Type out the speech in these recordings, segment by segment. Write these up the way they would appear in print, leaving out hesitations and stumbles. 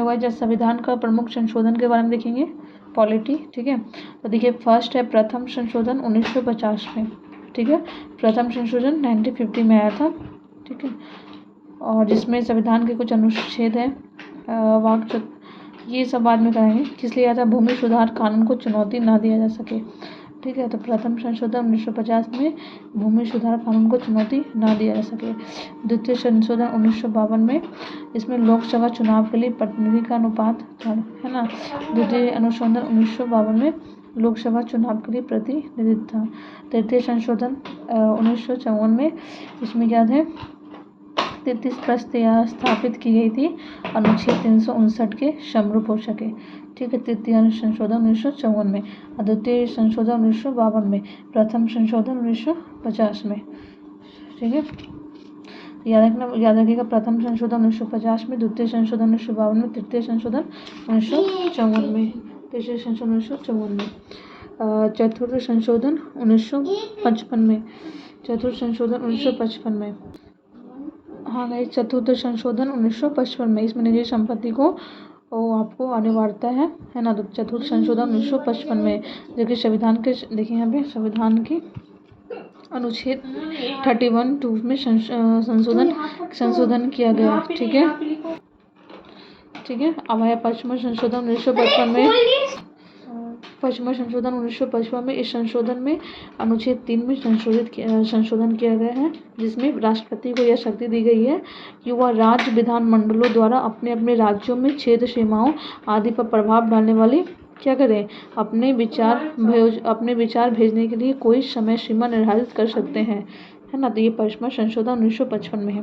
हुआ जब संविधान का प्रमुख संशोधन के बारे में देखेंगे, पॉलिटी। ठीक है, तो देखिए फर्स्ट है प्रथम संशोधन 1950 में। ठीक है, प्रथम संशोधन 1950 में आया था। ठीक है, और जिसमें संविधान के कुछ अनुच्छेद है, ये सब बाद में कराएंगे। किस लिए आया था? भूमि सुधार कानून को चुनौती ना दिया जा सके। ठीक है, तो प्रथम संशोधन 1950 में भूमि सुधार कानून को चुनौती ना दिया जा सके। द्वितीय संशोधन 1952 में, इसमें लोकसभा चुनाव के लिए प्रतिनिधि का अनुपात था, है ना। द्वितीय अनुशोधन 1952 में लोकसभा चुनाव के लिए प्रतिनिधित्व था। तृतीय संशोधन 1954 में, इसमें क्या थे? 33 प्रस्ताव स्थापित की गई थी अनुच्छेद 359 के समरूप हो सके। ठीक है, तृतीय संशोधन 1954 में, द्वितीय संशोधन 1952 में, प्रथम संशोधन 1950 में। ठीक है, याद रखिएगा प्रथम संशोधन 1950 में, द्वितीय संशोधन 1952 में, तृतीय संशोधन 1954 में, तीसरे संशोधन 1954 में। चतुर्थ संशोधन 1955 में, चतुर्थ संशोधन 1955 में। हाँ भाई, चतुर्थ संशोधन 1955 में, इसमें निजी संपत्ति को आपको अनिवार्यता है ना। तो चतुर्थ संशोधन 1955 में, जो कि संविधान के, देखिए यहाँ पे संविधान की अनुच्छेद 31(2) में संशोधन किया गया। ठीक है, अब आया पश्चिम संशोधन 1955 में। पश्चिम संशोधन 1955 में, इस संशोधन में अनुच्छेद 3 में संशोधन किया गया है, जिसमें राष्ट्रपति को यह शक्ति दी गई है कि वह राज्य विधानमंडलों द्वारा अपने अपने राज्यों में क्षेत्र सीमाओं आदि पर प्रभाव डालने वाली क्या करें? अपने विचार भेजने के लिए कोई समय सीमा निर्धारित कर सकते हैं, है ना। तो ये पश्चिम संशोधन 1955 में है।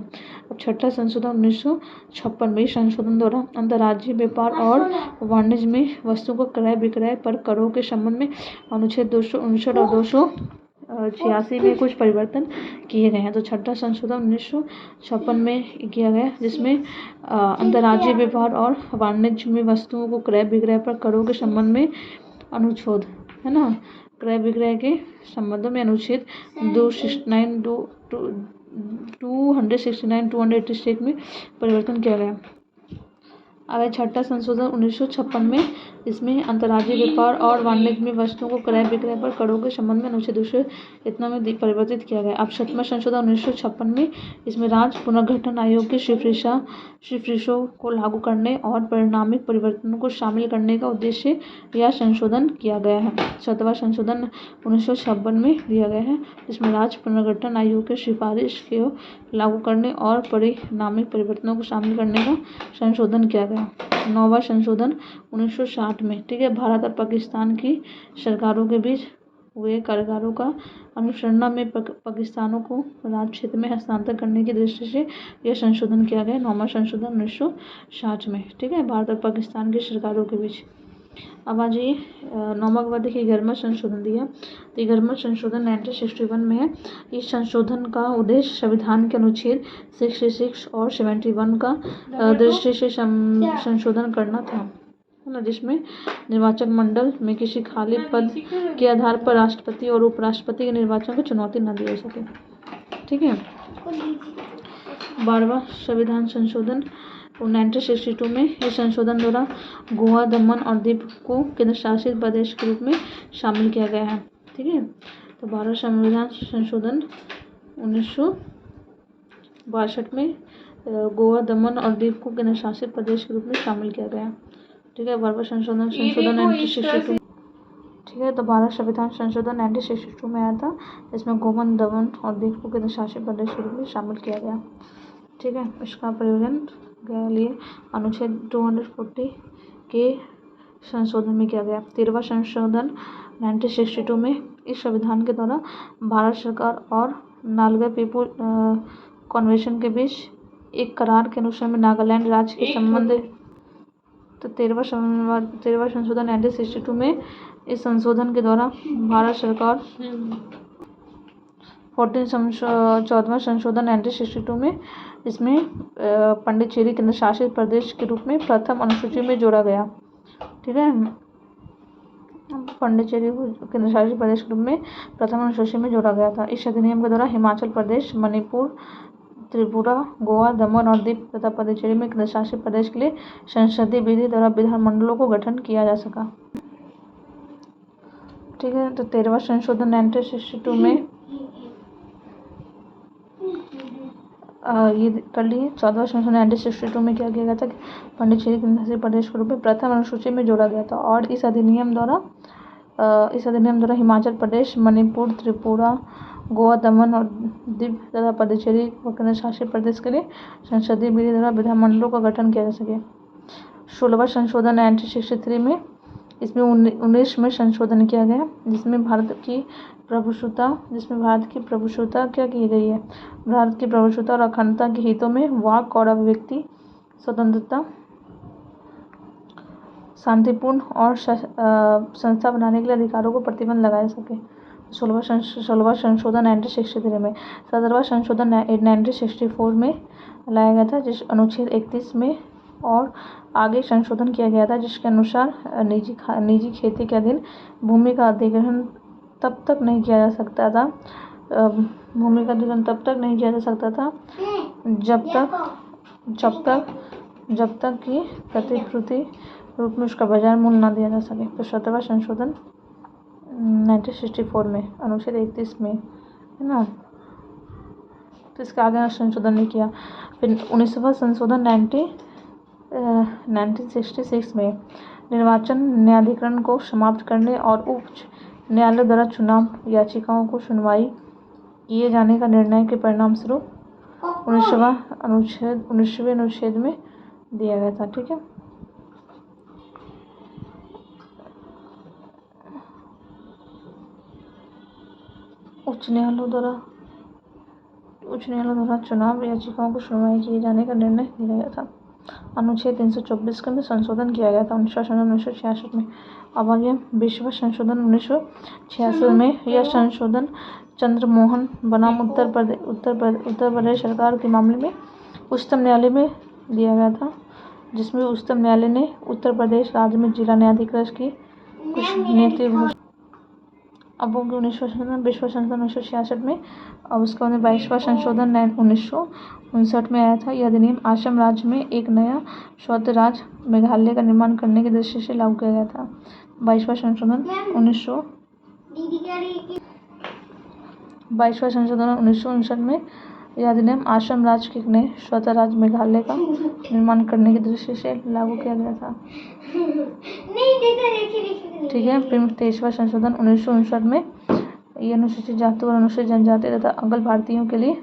अब छठा संशोधन 1956 में, संशोधन द्वारा अंतर्राज्यीय व्यापार और वाणिज्य में वस्तुओं को क्रय विक्रय पर करों के संबंध में अनुच्छेद 259 और 286 में कुछ परिवर्तन किए गए हैं। तो छठा संशोधन 1956 में किया गया, जिसमें अंतर्राज्यीय व्यापार और वाणिज्य में वस्तुओं को क्रय विक्रय पर करों के संबंध में अनुच्छेद, है ना, क्रय विक्रय के संबंधों में अनुच्छेद 269, 286 में परिवर्तन किया गया। अब छठा संशोधन 1956 में, इसमें अंतर्राज्यीय व्यापार और वाणिज्य में वस्तुओं को क्रय विक्रय पर करों के संबंध में अनुच्छेद 200 इतना में परिवर्तित किया गया। अब सातवां संशोधन 1956 में, इसमें राज्य पुनर्गठन आयोग की सिफारिशों को लागू करने और परिणामिक परिवर्तनों को शामिल करने का उद्देश्य यह संशोधन किया गया है। सातवां संशोधन 1956 में दिया गया है, जिसमें राज्य पुनर्गठन आयोग के सिफारिश को लागू करने और परिणामिक परिवर्तनों को शामिल करने का संशोधन किया गया। नौवां संशोधन 1960 में, ठीक है, भारत और पाकिस्तान की सरकारों के बीच हुए करारों का अनुसरण में पाकिस्तानों को राज्य क्षेत्र में हस्तांतर करने की दृष्टि से यह संशोधन किया गया। नौवां संशोधन 1960 में, ठीक है, भारत और पाकिस्तान की सरकारों के बीच। अब आ जाइए नौवां के बाद देखिए 11वां संशोधन दिया। तो 11वां संशोधन 1961 में है। इस संशोधन का उद्देश्य संविधान के अनुच्छेद 66 और 71 का दृष्टि से संशोधन करना था, है ना, जिसमें निर्वाचक मंडल में किसी खाली पद के आधार पर राष्ट्रपति और उपराष्ट्रपति के निर्वाचन को चुनौती न दी जा सके। ठीक है, 12वां संविधान संशोधन 1962 में, इस संशोधन द्वारा गोवा, दमन और दीव को केंद्र शासित प्रदेश के रूप में शामिल किया गया है। ठीक है, तो 12वां संविधान संशोधन 1962 में गोवा, दमन और दीव को केंद्र शासित प्रदेश के रूप में शामिल किया गया। ठीक है, 12वां संशोधन 1962। ठीक है, तो 12वां संविधान संशोधन 1962 में आया था, इसमें गोवा, दमन और दीव को केंद्र शासित प्रदेश के रूप में शामिल किया गया। ठीक है, इसका प्रयोजन के लिए अनुच्छेद 240 के संशोधन में किया गया। 13वां संशोधन 1962 में, इस संविधान के द्वारा भारत सरकार और नागालैंड पीपुल कन्वेंशन के बीच एक करार के अनुसार में नागालैंड राज्य के संबंध। तो 13वां संशोधन 1962 में, इस संशोधन के द्वारा भारत सरकार 14वां संशोधन 1962 में, इसमें पांडिचेरी केंद्र शासित प्रदेश के रूप में प्रथम अनुसूची में जोड़ा गया। ठीक है, पांडिचेरी को केंद्र शासित प्रदेश के रूप में प्रथम अनुसूची में जोड़ा गया था। इस अधिनियम के द्वारा हिमाचल प्रदेश, मणिपुर, त्रिपुरा, गोवा, दमन और दीव तथा पुडुचेरी में केंद्र शासित प्रदेश के लिए संसदीय विधि द्वारा विधानमंडलों को गठन किया जा सका। ठीक है, तो 13वां संशोधन 1962 में ये कर लिए। 14वां संशोधन 1962 में क्या किया गया था कि पुडुचेरी केंद्र शासित प्रदेश के रूप में प्रथम अनुसूची में जोड़ा गया था और इस अधिनियम द्वारा हिमाचल प्रदेश, मणिपुर, त्रिपुरा, गोवा, दमन और दीव तथा पुडुचेरी व केंद्र शासित प्रदेश के लिए संसदीय विधि द्वारा विधानमंडलों का गठन किया जा सके। 16वां संशोधन 1963 में इसमें 19 में संशोधन किया गया जिसमें भारत की प्रभुसत्ता क्या की गई है, भारत की प्रभुसत्ता और अखंडता के हितों में वाक और अभिव्यक्ति स्वतंत्रता, शांतिपूर्ण और संस्था बनाने के लिए अधिकारों को प्रतिबंध लगाया सके। 16वां संशोधन 1963 में। 17वां संशोधन 1964 में लाया गया था जिस अनुच्छेद 31 में और आगे संशोधन किया गया था जिसके अनुसार निजी खेती के अधीन भूमि का अधिग्रहण तब तक नहीं किया जा सकता था जब तक कि प्रतिभूति रूप में उसका बाजार मूल्य न दिया जा सके। तो 17वां संशोधन 1964 में अनुच्छेद 31 में है ना, तो इसका आगे संशोधन नहीं किया। फिर 19वां संशोधन 1966 में निर्वाचन न्यायाधिकरण को समाप्त करने और उच्च न्यायालय द्वारा चुनाव याचिकाओं को सुनवाई किए जाने का निर्णय के परिणाम स्वरूप 19वें अनुच्छेद में दिया गया था। ठीक है, उच्च न्यायालय द्वारा चुनाव याचिकाओं को सुनवाई किए जाने का निर्णय दिया गया था। अनुच्छेद 324 में संशोधन किया गया था 1966 में। अब आ गया 20वां संशोधन 1966 में। यह संशोधन चंद्रमोहन बनाम उत्तर प्रदेश सरकार के मामले में उच्चतम न्यायालय में दिया गया था जिसमें उच्चतम न्यायालय ने उत्तर प्रदेश राज्य में जिला न्यायाधीश की कुछ नियुक्ति घोषित। अब होंगे 19वां संशोधन 20वां संशोधन 1966 में। अब उसके बाद 22वां संशोधन 1959 में आया था। यह अधिनियम असम राज्य में एक नया स्वतंत्र राज्य मेघालय का निर्माण करने की दृष्टि से लागू किया गया था। 22वां संशोधन 1959 में यह अधिनियम असम राज्य के एक नए स्वतंत्र राज्य मेघालय का निर्माण करने की दृष्टि से लागू किया गया था। ठीक है, फिर 23वां संशोधन 1959 में यह अनुसूचित जाति और अनुसूचित जनजाति तथा अगल भारतीयों के लिए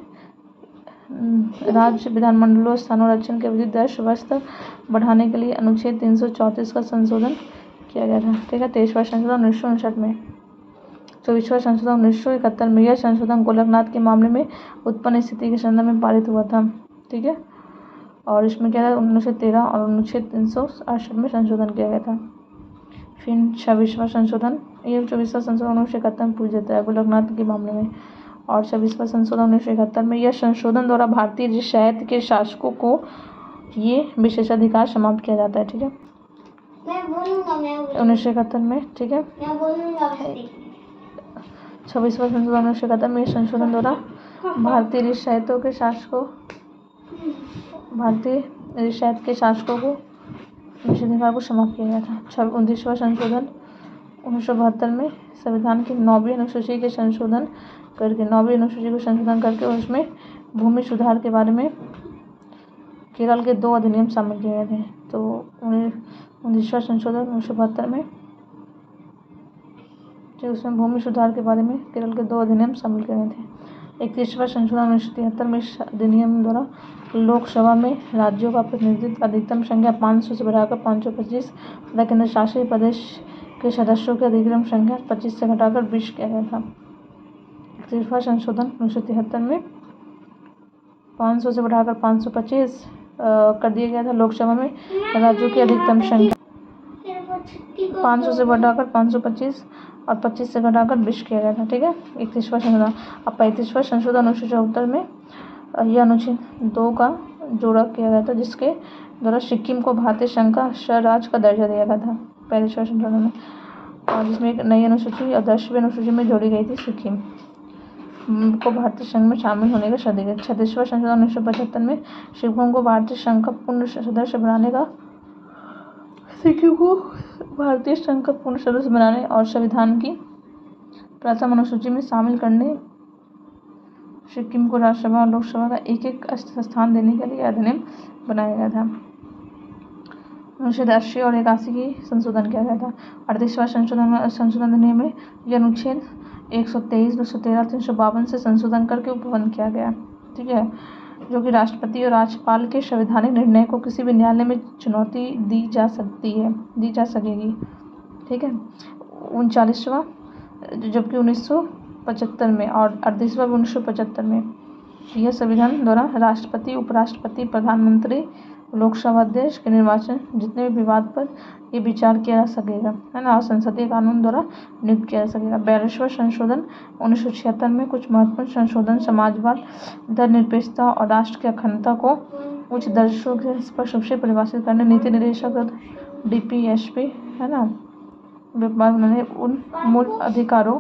राज्य विधानमंडलों स्थानों आरक्षण की अवधि 10 वर्ष तक बढ़ाने के लिए अनुच्छेद 334 का संशोधन किया गया था। ठीक है, 23वां संशोधन 1959 में। 24वां संशोधन 1971 में। यह संशोधन गोलकनाथ के मामले में उत्पन्न स्थिति के संदर्भ में पारित हुआ था। ठीक है, और इसमें क्या था 1913 और अनुच्छेद 368 में संशोधन किया गया था। फिर 26वां संशोधन 1971 में पूछ जाता है गोलकनाथ के मामले में। और 26वां संशोधन 1971 में। यह संशोधन द्वारा भारतीय रियासत के शासकों को ये विशेषाधिकार समाप्त किया जाता है। ठीक है, 1971 में। ठीक है, 26वां संशोधन 1971 में। संशोधन द्वारा भारतीय रियासत के शासकों को विशेषाधिकार को समाप्त किया गया था। 29वां संशोधन 1972 में संविधान की 9वीं अनुसूची के संशोधन करके 9वीं अनुसूची को संशोधन करके उसमें भूमि सुधार के बारे में केरल के 2 अधिनियम शामिल किए गए थे। तो 19वां संशोधन 1972 में जो उसमें भूमि सुधार के बारे में केरल के 2 अधिनियम शामिल किए गए थे। 31वां संशोधन 1973 में इस अधिनियम द्वारा लोकसभा में राज्यों का प्रतिनिधित्व अधिकतम संख्या 500 से बढ़ाकर 525 तथा केंद्र शासित प्रदेश के सदस्यों की अधिकतम संख्या 25 से घटाकर 20 किया गया था। 31वां संशोधन 1973 में 500 से बढ़ाकर 525 कर दिया गया था। लोकसभा में राज्यों की अधिकतम संख्या 500 से बढ़ाकर 525 और 25 से घटाकर 20 किया गया था। ठीक है, 31वां संशोधन। अब 35वां संशोधन 1974 में यह अनुच्छेद 2 का जोड़ा किया गया था जिसके द्वारा सिक्किम को भारतीय संघ का राज्य का दर्जा दिया गया था 45वां संशोधन में। और जिसमें एक नई अनुसूची और 10वीं अनुसूची में जोड़ी गई थी सिक्किम। को भारतीय संघ में शामिल होने का सदी गई। 36वां संशोधन 1975 में सिक्किम को भारतीय संघ का पूर्ण सदस्य बनाने और संविधान की प्रथम अनुसूची में शामिल करने, सिक्किम को राज्यसभा और लोकसभा का एक स्थान देने के लिए अधिनियम बनाया गया था। अनुच्छेद 80 और 81 की संशोधन किया गया था। 38वां संशोधन अधिनियम में यह अनुच्छेद 123, 213, 352 से संशोधन करके उपबंध किया गया। ठीक है, जो कि राष्ट्रपति और राज्यपाल के संवैधानिक निर्णय को किसी भी न्यायालय में चुनौती दी जा सकेगी। ठीक है, 39वां जबकि 1975 में और 38वां 1975 में यह संविधान द्वारा राष्ट्रपति, उपराष्ट्रपति, प्रधानमंत्री, लोकसभा अध्यक्ष के निर्वाचन जितने भी विवाद पर ये विचार किया जा सकेगा, है ना, और संसदीय कानून द्वारा नियुक्त किया जा सकेगा। 42वां संशोधन 1976 में कुछ महत्वपूर्ण संशोधन समाजवाद, धर्मनिरपेक्षता और राष्ट्र की अखंडता को उच्च दर्जों के स्पष्ट रूप से परिभाषित करने, नीति निर्देशक DPSP, है ना, व्यापार बनाने उन मूल अधिकारों।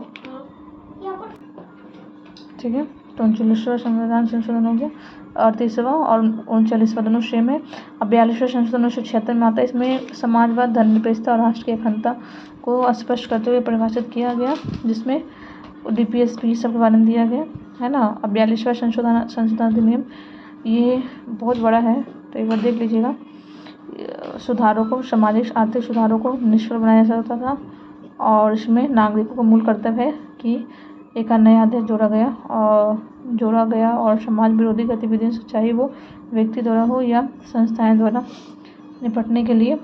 ठीक है, तो 39वां संविधान संशोधन हो गया। 38वां और 39वां दोनों सेम है। अब 42वां संशोधन 1976 में आता है। इसमें समाजवाद, धर्मनिरपेक्षता और राष्ट्र की अखंडता को स्पष्ट करते हुए परिभाषित किया गया, जिसमें DPSP सब के बारे में दिया गया, है ना। अब 42वां संशोधन अधिनियम ये बहुत बड़ा है, तो एक बार देख लीजिएगा। सुधारों को, सामाजिक आर्थिक सुधारों को निष्फल बनाया जा सकता था, और इसमें नागरिकों का मूल कर्तव्य है कि एक नया आदेश जोड़ा गया और समाज विरोधी गतिविधियों से, चाहे वो व्यक्ति द्वारा हो या संस्थाएं द्वारा, निपटने के लिए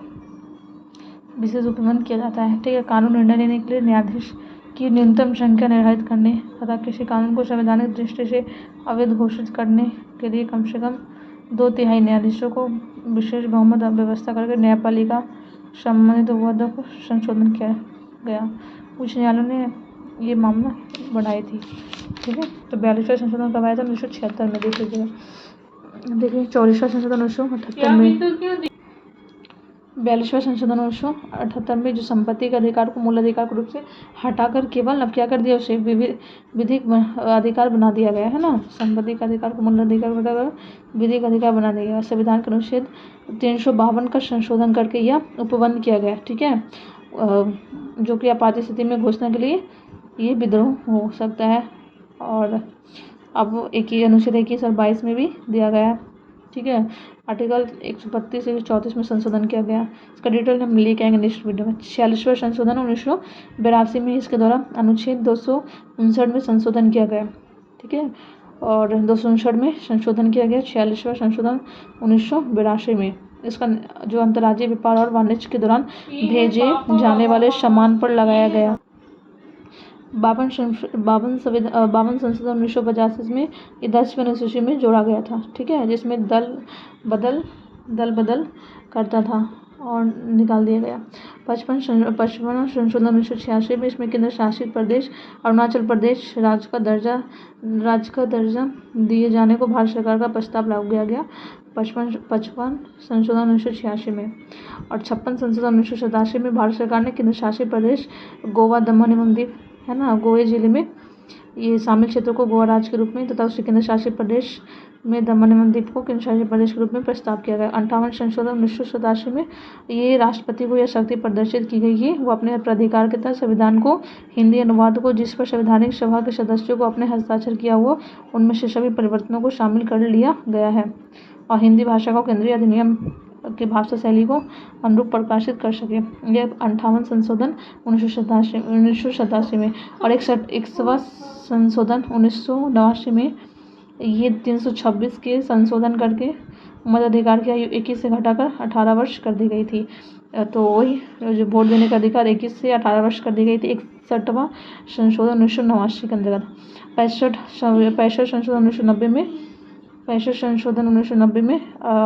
विशेष उपबंध किया जाता है। ठीक है, कानून निर्णय लेने के लिए न्यायाधीश की न्यूनतम संख्या निर्धारित करने तथा किसी कानून को संवैधानिक दृष्टि से अवैध घोषित करने के लिए कम से कम 2/3 न्यायाधीशों को विशेष बहुमत व्यवस्था करके न्यायपालिका संबंधित उपबंधों को संशोधन किया गया। उच्च न्यायालय ने ये मामला बढ़ाई थी। ठीक है, तो 42वां संशोधन कब आया था? 1976 में। देख लीजिएगा। देखिए 44वां संशोधन 1978 में। 42वां संशोधन 1978 में जो संपत्ति के अधिकार को मूल अधिकार के रूप से हटाकर केवल अब क्या कर दिया, उसे विधिक अधिकार बना दिया गया, है ना। संपत्ति का अधिकार को मूल अधिकार बनाकर विधिक अधिकार बना दिया गया। संविधान के अनुच्छेद 352 का संशोधन करके यह उपबंध किया गया। ठीक है, जो कि आपात स्थिति में घोषणा के लिए ये विद्रोह हो सकता है, और अब अनुच्छेद 21 और 22 में भी दिया गया है। ठीक है, आर्टिकल 132 से 34 में संशोधन किया गया। इसका डिटेल हम लेके आएंगे नेक्स्ट वीडियो में। 46वां संशोधन 1982 में, इसके द्वारा अनुच्छेद 259 में संशोधन किया गया। ठीक है, और 259 में संशोधन किया गया। 46वां संशोधन 1982 में, इसका जो अंतर्राज्यीय व्यापार और वाणिज्य के दौरान भेजे जाने वाले सामान पर लगाया गया। 52 संशोधन 1985 में ये 10वें अनुसूची में जोड़ा गया था। ठीक है, जिसमें दल बदल करता था और निकाल दिया गया। 55 संशोधन 1986 में, इसमें केंद्र शासित प्रदेश अरुणाचल प्रदेश राज्य का दर्जा दिए जाने को भारत सरकार का प्रस्ताव लागू किया गया। 55 संशोधन 1986 में, और 56 संशोधन 1987 में भारत सरकार ने केंद्र शासित प्रदेश गोवा, दमन एवं दीव, है ना, गोवा जिले में ये शामिल क्षेत्रों को गोवा राज्य के रूप में तथा उसके केंद्र शासित प्रदेश में दमन एवं दीव को केंद्र शासित प्रदेश के रूप में प्रस्ताव किया गया। 58 संशोधन 1987 में ये राष्ट्रपति को यह शक्ति प्रदर्शित की गई कि वो अपने प्राधिकार के तहत संविधान को हिंदी अनुवाद को, जिस पर संवैधानिक सभा के सदस्यों को अपने हस्ताक्षर किया हुआ, उनमें से सभी परिवर्तनों को शामिल कर लिया गया है, और हिंदी भाषा को केंद्रीय अधिनियम की भाषा शैली को अनुरूप प्रकाशित कर सके। यह 58 संशोधन 1987 में, और 61वां संशोधन 1989 में ये 326 के संशोधन करके मताधिकार की आयु 21 से घटाकर 18 वर्ष कर दी गई थी। तो वही जो वोट देने का अधिकार 21 से 18 वर्ष कर दी गई थी। 61वां संशोधन 1989 के अंतर्गत। 65 संशोधन 1990 में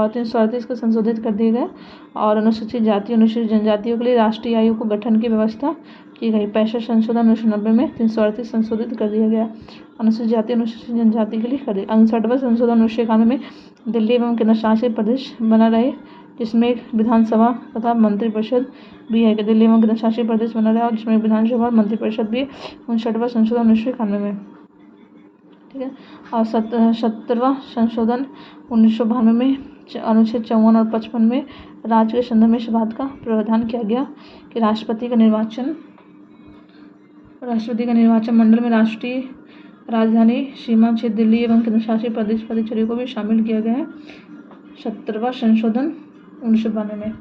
338 को संशोधित कर दिया गया, और अनुसूचित जाति, अनुसूचित जनजातियों के लिए राष्ट्रीय आयोग को गठन की व्यवस्था की गई। 65 संशोधन 1990 में 338 संशोधित कर दिया गया, अनुसूचित जाति, अनुसूचित जनजाति के लिए कर दिया। 59वां संशोधन 1991 में दिल्ली एवं केंद्र शासित प्रदेश बना रहे, जिसमें एक विधानसभा तथा मंत्रिपरिषद भी है। दिल्ली एवं केंद्र शासित प्रदेश बना रहा है, और जिसमें विधानसभा और मंत्रिपरिषद भी। 59वां संशोधन 1991 में। ठीक है। और 70वां संशोधन 1992 में अनुच्छेद 54 और 55 में राज्य के संदर्भ में इस बात का प्रावधान किया गया कि राष्ट्रपति का निर्वाचन मंडल में राष्ट्रीय राजधानी, सीमा क्षेत्र दिल्ली एवं केंद्रशासित प्रदेश पुडुचेरी को भी शामिल किया गया है 70वां संशोधन 1992 में।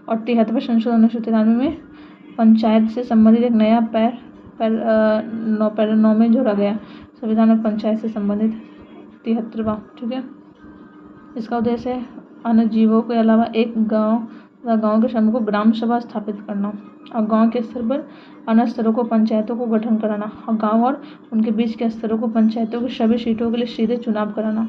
और 73वां संशोधन 1993 में पंचायत से संबंधित एक नया पैरा 9 में जोड़ा गया संविधान में पंचायत से संबंधित 73वां। ठीक है। इसका उद्देश्य है अन्य जीवों के अलावा एक गांव के समूह को ग्राम सभा स्थापित करना और गांव के स्तर पर अन्य स्तरों को पंचायतों को गठन कराना और गांव और उनके बीच के स्तरों को पंचायतों की सभी सीटों के लिए सीधे चुनाव कराना।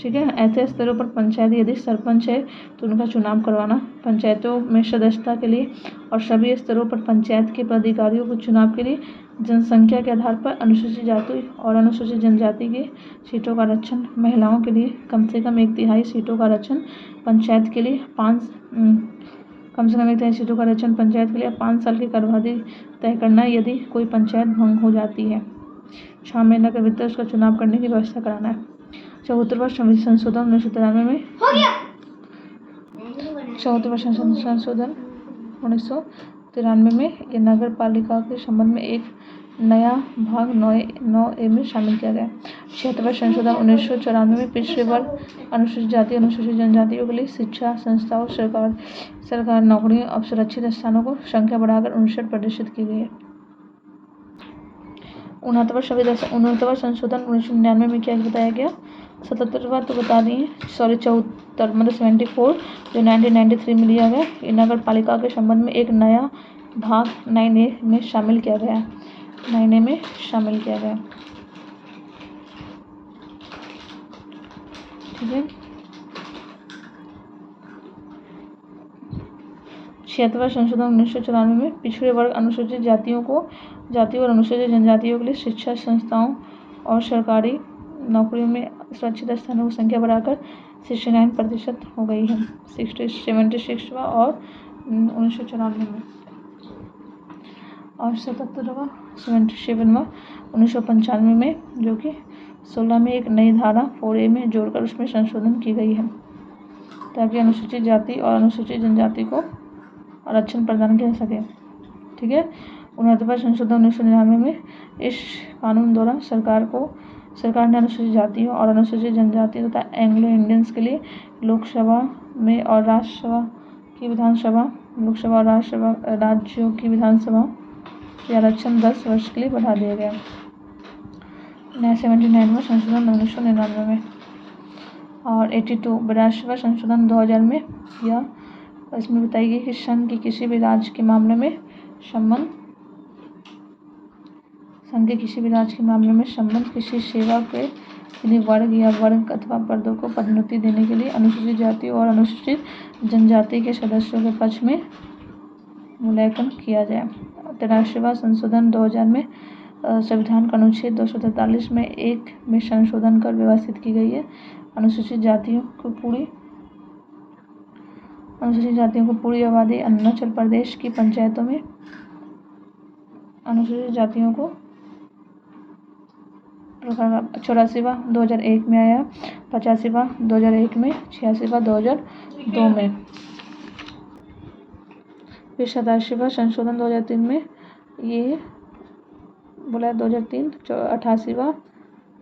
ठीक है। ऐसे स्तरों पर पंचायत यदि सरपंच है तो उनका चुनाव करवाना, पंचायतों में सदस्यता के लिए और सभी स्तरों पर पंचायत के पदाधिकारियों को चुनाव के लिए जनसंख्या के आधार पर अनुसूचित जाति और अनुसूचित जनजाति की सीटों का आरक्षण, महिलाओं के लिए कम से कम 1/3 सीटों का आरक्षण पंचायत के लिए 5 साल की कार्यवाही तय करना। यदि कोई पंचायत भंग हो जाती है 6 महीने के भीतर उसका चुनाव करने की व्यवस्था कराना है। 74वां संशोधन 1993 में 74वां संशोधन 1993 में ये नगर पालिका के संबंध में एक नया भाग 9A में शामिल किया गया। 76वां संशोधन 1994 में पिछड़े वर्ग, अनुसूचित जाति, अनुसूचित जनजातियों के लिए शिक्षा संस्थाओं, सरकार नौकरियों और सुरक्षित स्थानों को संख्या बढ़ाकर 59% की गई है। 69वां संशोधन 1999 में क्या बताया गया? 77वां तो बता दिए, 74 मतलब 74 जो 1993 में लिया गया। ये नगर पालिका के संबंध में एक नया भाग 9A में शामिल किया गया। 9A में शामिल किया गया। ठीक है। 76वां संशोधन 1994 में पिछड़े वर्ग, अनुसूचित जातियों और अनुसूचित जनजातियों के लिए शिक्षा संस्थाओं और सरकारी नौकरियों में सुरक्षित स्थानों की संख्या बढ़ाकर 69% हो गई है। 76वां और 1994 में। और 77वां 1995 में जो कि 16 में एक नई धारा 4A में जोड़कर उसमें संशोधन की गई है ताकि अनुसूचित जाति और अनुसूचित जनजाति को आरक्षण प्रदान किया सके। ठीक है। 69वां संशोधन 1999 में इस कानून द्वारा सरकार ने अनुसूचित जातियों और अनुसूचित जनजाति तथा एंग्लो इंडियंस के लिए लोकसभा में और राज्यों की विधानसभा के आरक्षण 10 वर्ष के लिए बढ़ा दिया गया। 79वां संशोधन 1999 में। और 82वां संशोधन 2000 में यह इसमें बताई गई कि संघ के किसी भी राज्य के मामले में संबंध किसी सेवा के लिए वर्ग अथवा पदों को पदोन्नति देने के लिए अनुसूचित जाति और अनुसूचित जनजाति के सदस्यों के पक्ष में मूल्यांकन किया जाए। 83वां संशोधन 2000 में संविधान का अनुच्छेद 243 में संशोधन कर व्यवस्थित की गई है। अनुसूचित जातियों को पूरी आबादी अरुणाचल प्रदेश की पंचायतों में अनुसूचित जातियों को 84वां 2001 में आया, 85वां 2001 में, 86वां 2002 में, फिर 87वां संशोधन 2003 में ये बोला 2003, 88वां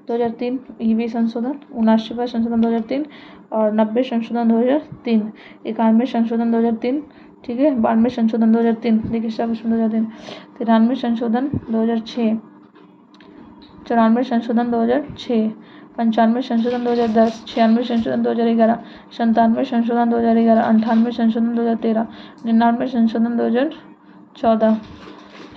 2003 ईवी संशोधन, 79वां संशोधन 2003 और 90 संशोधन 2003, 91 संशोधन 2003। ठीक है। 92 संशोधन 2003 देखिए सब इसमें 2003, 93 संशोधन 2006, 94 संशोधन 2006, 95 संशोधन 2010, 96 संशोधन 2011, 97 संशोधन 2011, 98 संशोधन 2013, 99 संशोधन 2014,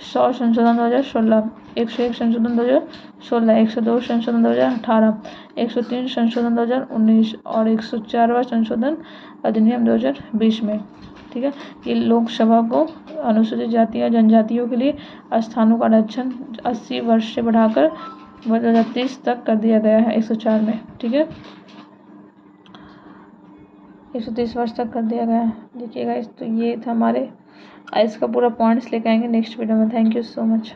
100 संशोधन 2016, 101 संशोधन 2016, 102 संशोधन 2018, 103 संशोधन 2019 और 104वां संशोधन अधिनियम 2020 में। ठीक है। ये लोकसभा को अनुसूचित जाति और जनजातियों के लिए स्थानों का आरक्षण 80 वर्ष से बढ़ाकर 2030 तक कर दिया गया है 104 में। ठीक है। 130 वर्ष तक कर दिया गया है। देखिएगा। तो ये था हमारे इसका पूरा पॉइंट्स लेके आएंगे नेक्स्ट वीडियो में। Thank you so much.